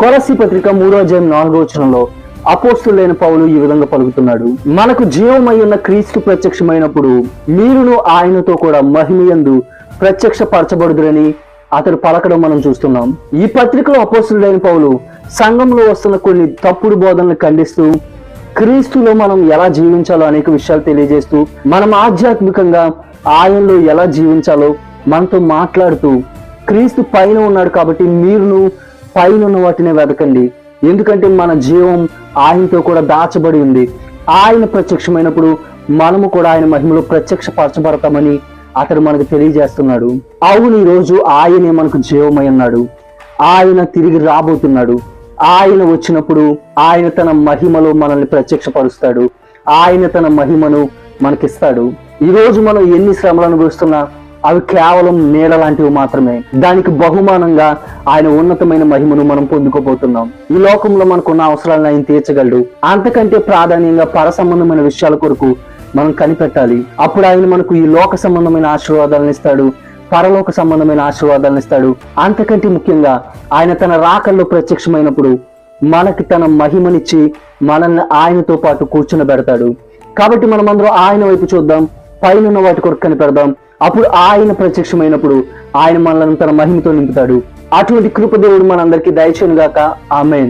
కొలస్సీ పత్రిక 3:4 అపోస్తులైన పౌలు ఈ విధంగా పలుకుతున్నాడు. మనకు జీవమై ఉన్న క్రీస్తు ప్రత్యక్షమైనప్పుడు మీరును ఆయనతో కూడా మహిమయందు ప్రత్యక్షపరచబడుదురని అతడు పలకడం మనం చూస్తున్నాం. ఈ పత్రికలో అపోస్తులైన పౌలు సంఘంలో వస్తున్న కొన్ని తప్పుడు బోధనలు ఖండిస్తూ క్రీస్తులో మనం ఎలా జీవించాలో అనేక విషయాలు తెలియజేస్తూ మనం ఆధ్యాత్మికంగా ఆయనలో ఎలా జీవించాలో మనతో మాట్లాడుతూ క్రీస్తు పైన ఉన్నాడు కాబట్టి మీరును పైన ఉన్న వాటినే వెతకండి, ఎందుకంటే మన జీవం ఆయనతో కూడా దాచబడి ఉంది. ఆయన ప్రత్యక్షమైనప్పుడు మనము కూడా ఆయన మహిమలో ప్రత్యక్షపరచబడతామని అతడు మనకు తెలియజేస్తున్నాడు. అవును, ఈ రోజు ఆయనే మనకు జీవమై ఉన్నాడు. ఆయన తిరిగి రాబోతున్నాడు. ఆయన వచ్చినప్పుడు ఆయన తన మహిమలో మనల్ని ప్రత్యక్షపరుస్తాడు. ఆయన తన మహిమను మనకిస్తాడు. ఈ రోజు మనం ఎన్ని శ్రమలు అనుభవిస్తున్నా అవి కేవలం నీడ లాంటివి మాత్రమే. దానికి బహుమానంగా ఆయన ఉన్నతమైన మహిమను మనం పొందుకోబోతున్నాం. ఈ లోకంలో మనకున్న అవసరాలను ఆయన తీర్చగలడు. అంతకంటే ప్రాధాన్యంగా పర సంబంధమైన విషయాల కొరకు మనం కనిపెట్టాలి. అప్పుడు ఆయన మనకు ఈ లోక సంబంధమైన ఆశీర్వాదాలను ఇస్తాడు, పరలోక సంబంధమైన ఆశీర్వాదాలను ఇస్తాడు. అంతకంటే ముఖ్యంగా ఆయన తన రాకల్లో ప్రత్యక్షమైనప్పుడు మనకి తన మహిమనిచ్చి మనల్ని ఆయనతో పాటు కూర్చునబెడతాడు. కాబట్టి మనమందరం ఆయన వైపు చూద్దాం, పైన వాటి కొరకు కనిపెడదాం. అప్పుడు ఆయన ప్రత్యక్షమైనప్పుడు ఆయన మనల్ని తన మహిమతో నింపుతాడు. అటువంటి కృప దేవుడు మనందరికీ దయచేయును గాక. ఆమేన్.